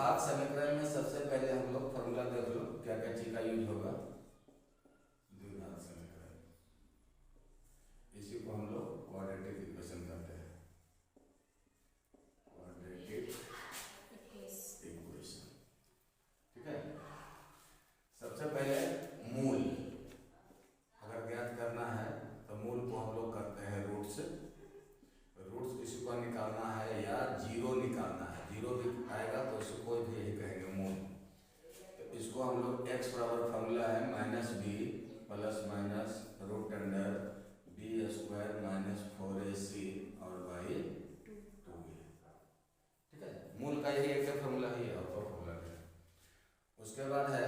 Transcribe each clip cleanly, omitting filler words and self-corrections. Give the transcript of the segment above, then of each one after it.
द्विघात समीकरण में सबसे पहले हम लोग फॉर्मूला देख लो क्या क्या चीज का यूज होगा। द्विघात समीकरण, इसी को हम लोग क्वाड्रेटिक इक्वेशन कहते हैं। क्वाड्रेटिक इक्वेशन, ठीक है। सबसे पहले मूल अगर ज्ञात करना है तो मूल को हम लोग करते हैं रूट्स। रूट्स किसी को निकालना है या जीरो निकालना है, जीरो भी आएगा तो उसको कोई भी यही कहेंगे मूल। तो इसको हम लोग x बराबर फॉर्मूला है minus b plus minus root under b square minus 4ac और बाई 2a, ठीक है। मूल का यही एक फॉर्मूला ही है और कोई फॉर्मूला नहीं। उसके बाद है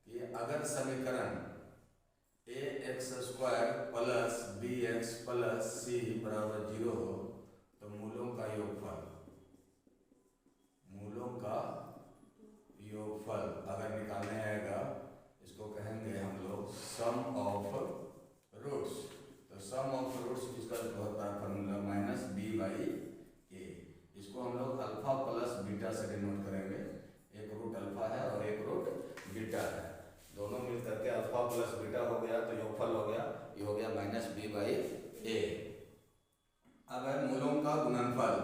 कि अगर समीकरण ax square plus bx plus c बराबर 0 हो तो मूलों का योगफल अगर निकालने आएगा इसको कहेंगे हम लोग सम ऑफ रूट्स। तो सम ऑफ रूट्स इसका जो होता है फॉर्मूला माइनस बी बाई ए। इसको हम लोग अल्फा प्लस बीटा से डिनोट करेंगे। एक रूट अल्फा है और एक रूट बीटा है, दोनों मिल करके अल्फा प्लस बीटा हो गया तो योगफल हो गया, ये हो गया माइनस बी बाई ए। अब है मूलों का गुणनफल,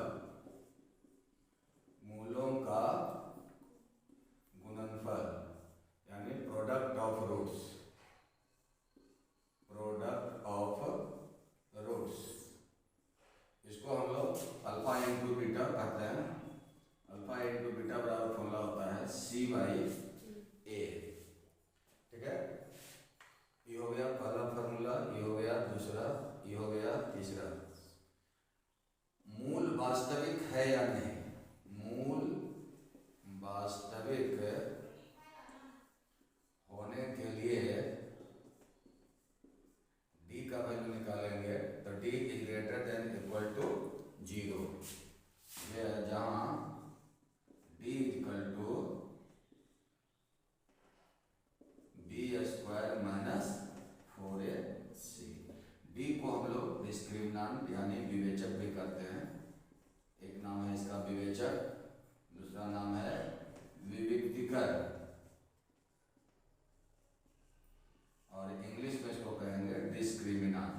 यानी प्रोडक्ट ऑफ रूट्स। इसको हम लोग अल्फा इंटू बीटा कहते हैं। अल्फा इंटू बीटा बराबर फॉर्मूला होता है सी बाई ए, ठीक है। ये हो गया पहला फॉर्मूला, ये हो गया दूसरा, ये हो गया तीसरा। मूल वास्तविक है या नहीं, मूल वास्तविक होने के लिए d का वैल्यू निकालेंगे तो d is greater than equal to 0, जहां d equal to b square minus 4ac। d को हम लोग डिस्क्रिमिनेंट यानी विवेचक भी करते हैं। एक नाम है इसका विवेचक, दूसरा नाम है विविक्तिकर और इंग्लिश में इसको कहेंगे डिस्क्रिमिनेंट।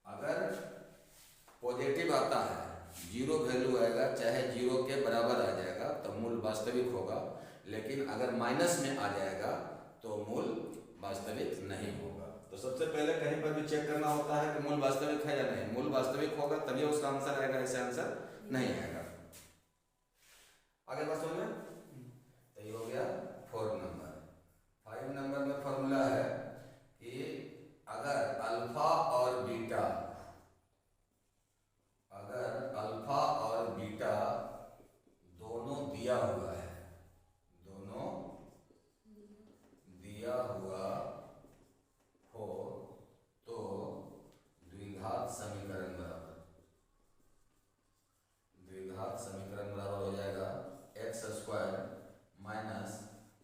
अगर पॉजिटिव आता है, जीरो वैल्यू आएगा, चाहे जीरो के बराबर आ जाएगा तो मूल वास्तविक होगा, लेकिन अगर माइनस में आ जाएगा तो मूल वास्तविक नहीं होगा। तो सबसे पहले कहीं पर भी चेक करना होता है कि मूल वास्तविक है या नहीं। मूल वास्तविक होगा तभी उसका आंसर आएगा, ऐसे आंसर नहीं आएगा। आगे बात समझ में? तो ये हो गया 4 नंबर। 5 नंबर में फॉर्मूला है कि अगर अल्फा और बीटा दोनों दिया हुआ है, हो तो द्विघात समीकरण बराबर हो जाएगा x square minus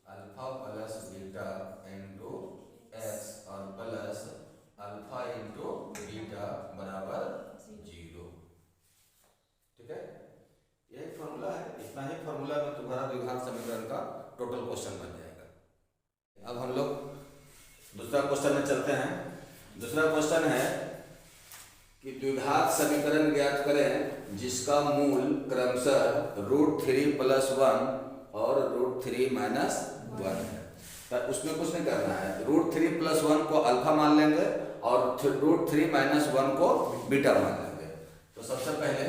alpha plus beta into X और प्लस अल्फा इंटू बीटा बराबर 0, ठीक है। यही फॉर्मूला है। इतना ही फॉर्मूला में तुम्हारा द्विघात समीकरण का टोटल क्वेश्चन बन जाएगा। अब हम लोग दूसरा क्वेश्चन में चलते हैं। दूसरा क्वेश्चन है कि द्विघात समीकरण ज्ञात करें जिसका मूल क्रमशः √3 + 1 और √3 - 1 है। तो उसमें कुछ नहीं करना है, √3 + 1 को अल्फा मान लेंगे और √3 - 1 को बीटा मान लेंगे। तो सबसे पहले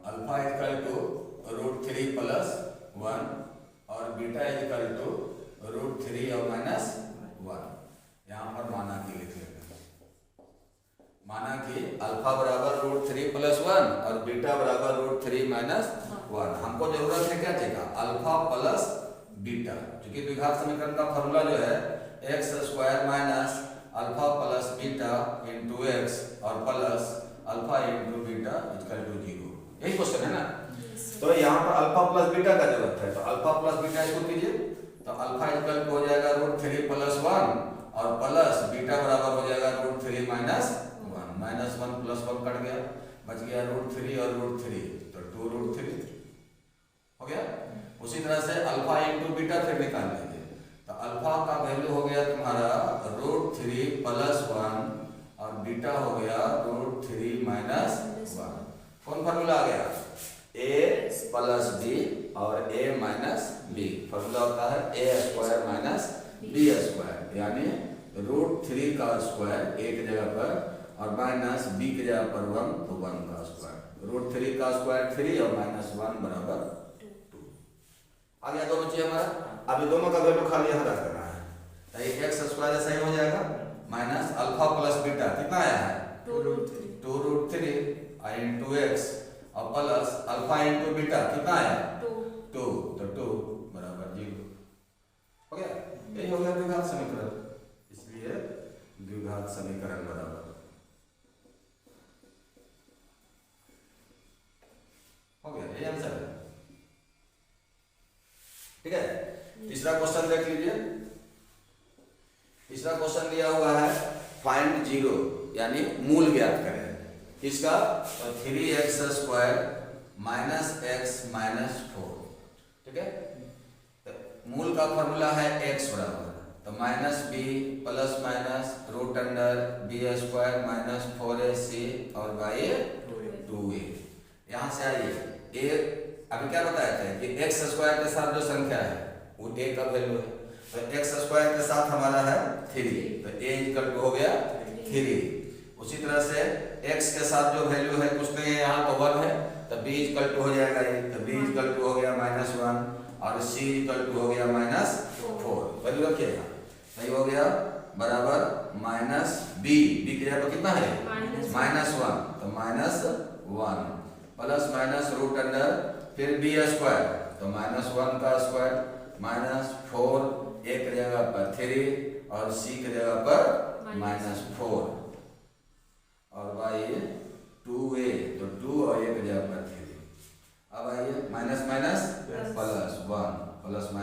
अल्फा इक्वल टू √3 + 1 और बीटा इक्वल टू √3 और -1। यहाँ पर माना कि लिख लेंगे, माना कि अल्फा बराबर √3 + 1 और बीटा बराबर √3 - 1। हमको जरूरत है क्या चीज का, अल्फा प्लस बीटा, क्योंकि द्विघात समीकरण का फॉर्मूला जो है x square minus alpha plus beta into X और plus alpha into beta equal to 0। यही क्वेश्चन है ना। तो यहाँ पर अल्फा प्लस बीटा का जरूरत है, तो अल्फा प्लस बीटा इसको कीजिए तो अल्फा इक्वल हो जाएगा √3 + 1 और प्लस बीटा बराबर हो जाएगा √3 - 1। -1 + 1 कट गया, बच गया √3 और √3, तो 2√3 हो गया। उसी तरह से अल्फा इंटू बीटा फिर निकाल लीजिए, तो अल्फा का वैल्यू हो गया तुम्हारा √3 + 1 और बीटा हो गया √3 - 1। कौन फार्मूला आ गया? a + b और a - b। फार्मूला होता है a² - b², यानी √3 का स्क्वायर एक जगह पर और -b की जगह पर 1, तो 1 का स्क्वायर। √3 का स्क्वायर 3 और -1 बराबर 2। आ गया दोनों चीज हमारा। अभी दोनों का वैल्यू खाली यहाँ रख देना है, तो ये x² सही हो जाएगा, माइनस अल्फा प्लस बीटा कितना आया है? 2√3 इंटू x और प्लस अल्फा इंटू बीटा कितना आया? 2, तो 2 बराबर 0 हो गया। यही हो गया द्विघात समीकरण, इसलिए द्विघात समीकरण बराबर हो गया, यही आंसर है। ठीक है, तीसरा क्वेश्चन देख लीजिए। तीसरा क्वेश्चन दिया हुआ है फाइंड 0, यानी मूल ज्ञात करें किसका? तो 3x² - x - 4। ठीक है, तो मूल का फॉर्मूला है x बराबर, तो -b + √b² - 4ac और y 2a। यहाँ से आइए, a अभी क्या बताया था कि x² के साथ जो संख्या है वो a का वैल्यू है, तो x² के साथ हमारा है 3, तो a हो गया 3। उसी तरह से x के साथ जो वैल्यू है कुछ नहीं है, यहाँ तो 1 है, तो b हो जाएगा ये, तो b हो गया -1 और c हो गया -4। वैल्यू रखिएगा, सही हो गया, बराबर -b की जगह पर कितना है? -1, तो -1 प्लस √, फिर b², तो -1 का स्क्वायर -4 एक जगह पर 3 और c की जगह पर -4 और y 2a, तो 2 और एक जगह पर 3। अब आइए माइनस प्लस 1 प्लस -√,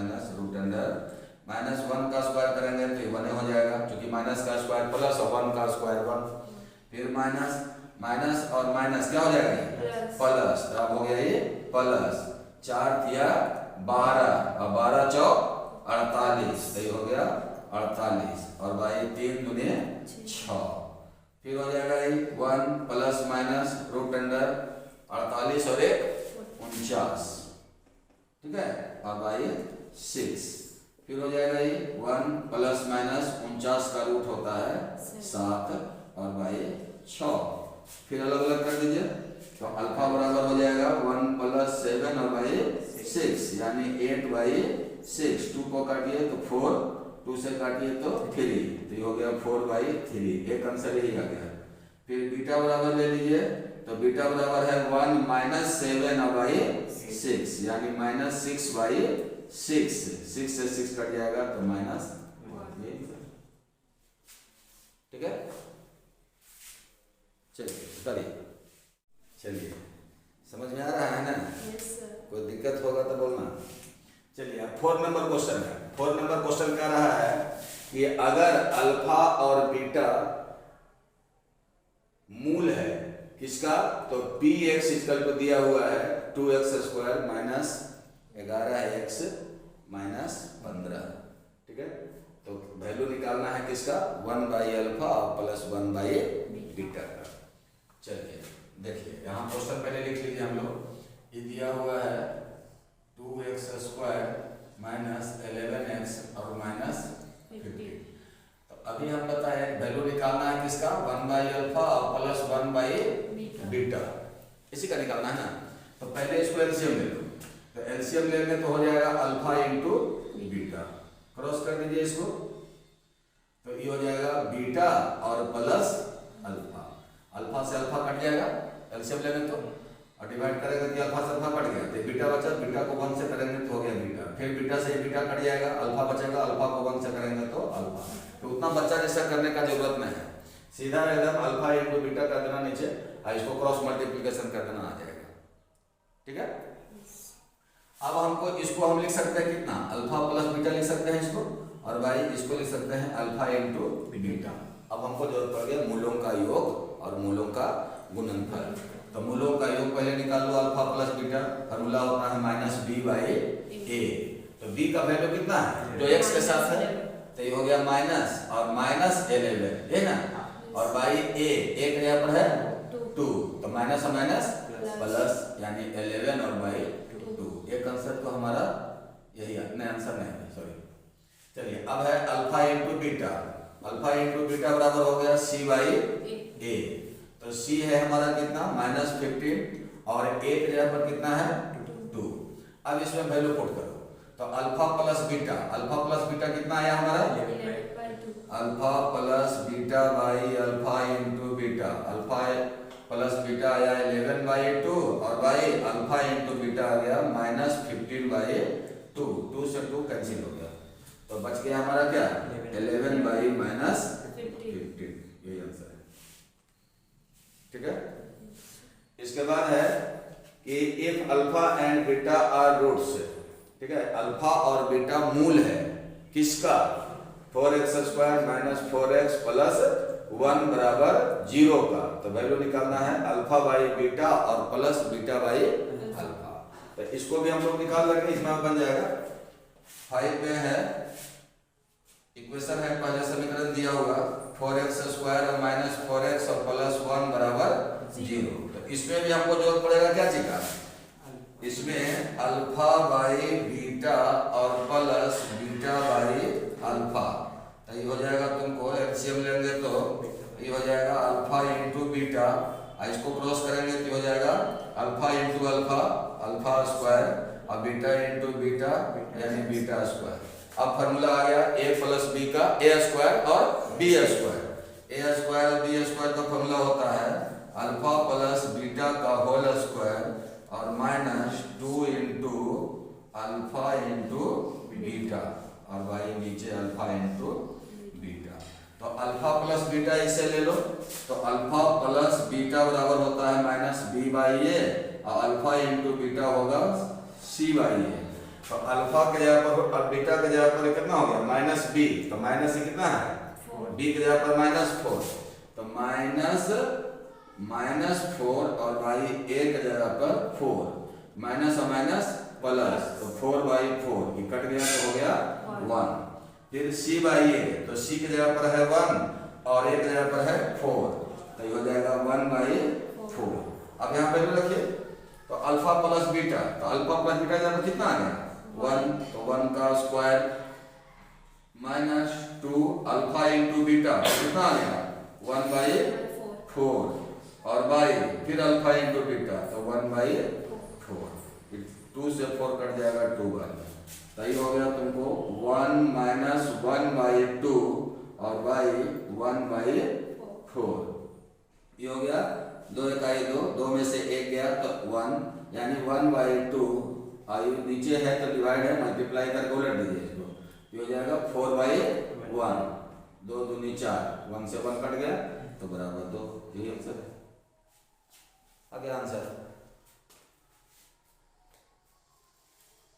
-1 का स्क्वायर करेंगे तो 1 हो जाएगा, क्योंकि माइनस का स्क्वायर प्लस और 1 का स्क्वायर 1, फिर माइनस और माइनस क्या हो जाएगा? प्लस, तो अब हो गया ये प्लस 4 तिया 12 और 12 चौक 48, तो ये हो गया 48 और y 3 दूनी 6, फिर हो जाएगा ये 1 प्लस माइनस √, 48 और 1 49, ठीक है, और y 6, फिर हो जाएगा ये 1 प्लस माइनस 49 का रूट होता है 7 और y 6, फिर अलग अलग कर दीजिए, तो अल्फा बराबर हो जाएगा 1 प्लस 7 और y 6, यानी 8y6, 2 को काटिए तो 4, 2 से काटिए तो 3, तो ये हो गया 4/3, एक आंसर यही आ गया। फिर बीटा बराबर ले लीजिए, तो बीटा बराबर है 1 माइनस 7 और y 6, यानी -6/6, 6 से 6 कट जाएगा तो -1, ठीक है। चलिए समझ में आ रहा है ना? Yes, sir. कोई दिक्कत होगा तो बोलना। चलिए अब 4 नंबर क्वेश्चन है। 4 नंबर क्वेश्चन कह रहा है कि अगर अल्फा और बीटा मूल है किसका, तो px इक्वल टू दिया हुआ है 2x² माइनस 11x माइनस 15, ठीक है। तो वैल्यू निकालना है किसका, 1/अल्फा प्लस 1/बीटा का। चलिए देखिए, यहाँ क्वेश्चन पहले लिख लीजिए हम लोग। ये दिया हुआ है 2x² माइनस 11x और माइनस 15। तो अभी हम बताए वैल्यू निकालना है किसका, 1/अल्फा प्लस 1/बीटा, इसी का निकालना है ना। तो पहले इसको एलसीएम ले लो, तो एलसीएम लेंगे तो हो जाएगा अल्फा इंटू बीटा, क्रॉस कर दीजिए इसको, तो ये हो जाएगा बीटा और प्लस अल्फा, अल्फा से अल्फा कट जाएगा एलसीएम लेंगे तो, और डिवाइड करेंगे तो अल्फा से अल्फा कट गया, तो बीटा बचा, बीटा को 1 से करेंगे तो हो गया बीटा, फिर बीटा से बीटा कट जाएगा, अल्फा बचेगा, अल्फा को 1 से करेंगे तो अल्फा। तो उतना बच्चा जैसा करने का जरूरत नहीं है, सीधा एकदम अल्फा इंटू बीटा कर देना नीचे और इसको क्रॉस मल्टीप्लिकेशन कर देना, आ जाएगा, ठीक है। अब हमको इसको हम लिख सकते हैं कितना, अल्फा प्लस बीटा लिख सकते हैं इसको, और भाई इसको लिख सकते हैं अल्फा इंटू बीटा। अब हमको जरूरत पड़ गया मूलों का योग और मूलों का गुणनफल। तो मूलों का योग पहले निकाल लो, अल्फा प्लस बीटा, फॉर्मूला होता है माइनस बी बाई ए। तो बी का वैल्यू कितना है जो एक्स के साथ है, तो ये हो गया माइनस और माइनस 11 है ना, और बाई ए के यहाँ पर है 2, तो माइनस और माइनस प्लस यानी 11 और बाई 2। एक आंसर तो हमारा यही है, नहीं आंसर नहीं है, सॉरी। चलिए अब है alpha into beta, alpha into beta बराबर हो गया सी बाई ए। तो सी है हमारा कितना -15 और ए के जगह पर कितना है 2। अब इसमें वैल्यू पुट करो, तो अल्फा प्लस बीटा कितना आया हमारा, alpha plus beta by alpha into beta, alpha plus beta आया 11/2 और बाई अल्फा इंटू बीटा आ गया -15/2। 2 से 2 कैंसिल हो गया, तो बच गया हमारा क्या 11/-15। यही आंसर है, ठीक है। इसके बाद है कि if alpha and beta are roots, ठीक है, अल्फा और बीटा मूल है किसका, 4x² - 4x + 1 बराबर 0 का। तो वैल्यू निकालना है अल्फा बाई बीटा और प्लस बीटा बाई अल्फा। तो इसको भी हम लोग निकाल लेंगे, इसमें बन जाएगा 5 में है इक्वेशन है, पहले समीकरण दिया होगा 4x² और -4x और +1 बराबर 0। तो इसमें भी हमको जरूरत पड़ेगा क्या चीज का, इसमें अल्फा बाई बीटा और प्लस बीटा बाई अल्फा। तो ये हो जाएगा तुमको एलसीएम लेंगे तो ये हो जाएगा अल्फा इंटू बीटा, इसको क्रॉस करेंगे तो हो जाएगा alpha into alpha, alpha square और बीटा इंटू बीटा यानी बीटा स्क्वायर। अब फॉर्मूला आ गया a प्लस b का a स्क्वायर और b स्क्वायर। a स्क्वायर और b स्क्वायर का फॉर्मूला होता है अल्फा प्लस बीटा का होल स्क्वायर और -2 इंटू अल्फा इंटू बीटा और बाई नीचे अल्फा इंटू बीटा। तो अल्फा प्लस बीटा इसे ले लो, तो अल्फा प्लस बीटा बराबर होता है -b/a और अल्फा इंटू बीटा होगा c/a। तो अल्फा के जगह पर और बीटा के जगह पर कितना हो गया -b, तो माइनस से कितना है b के जगह पर -4, तो -4 और बाई a के जगह पर 4, माइनस और माइनस प्लस, तो 4/4 ये कट गया तो हो गया 1। फिर c/a, तो c की जगह पर है 1 और a की जगह पर है 4, तो ये हो जाएगा 1/4। अब यहाँ पे रखिए तो अल्फा प्लस बीटा, तो अल्फा प्लस बीटा जगह पर कितना आ गया 1, तो 1 का स्क्वायर -2 अल्फा इंटू बीटा कितना आ गया 1/4 और बाई फिर अल्फा इंटू बीटा तो 1/4, 2 से 4 कट जाएगा 2 बाई, तो ये हो गया तुमको 1 - 1/2 और बाई 1/4। ये हो गया 2 इकाई 2, 2 में से 1 गया तो 1 यानी 1/2 आयु नीचे है तो डिवाइड है, मल्टीप्लाई करके उलट दीजिए इसको, ये हो जाएगा 4/1, 2 दूनी 4, 1 से 1 कट गया तो बराबर 2। यही आंसर है, आगे आंसर,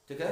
ठीक है।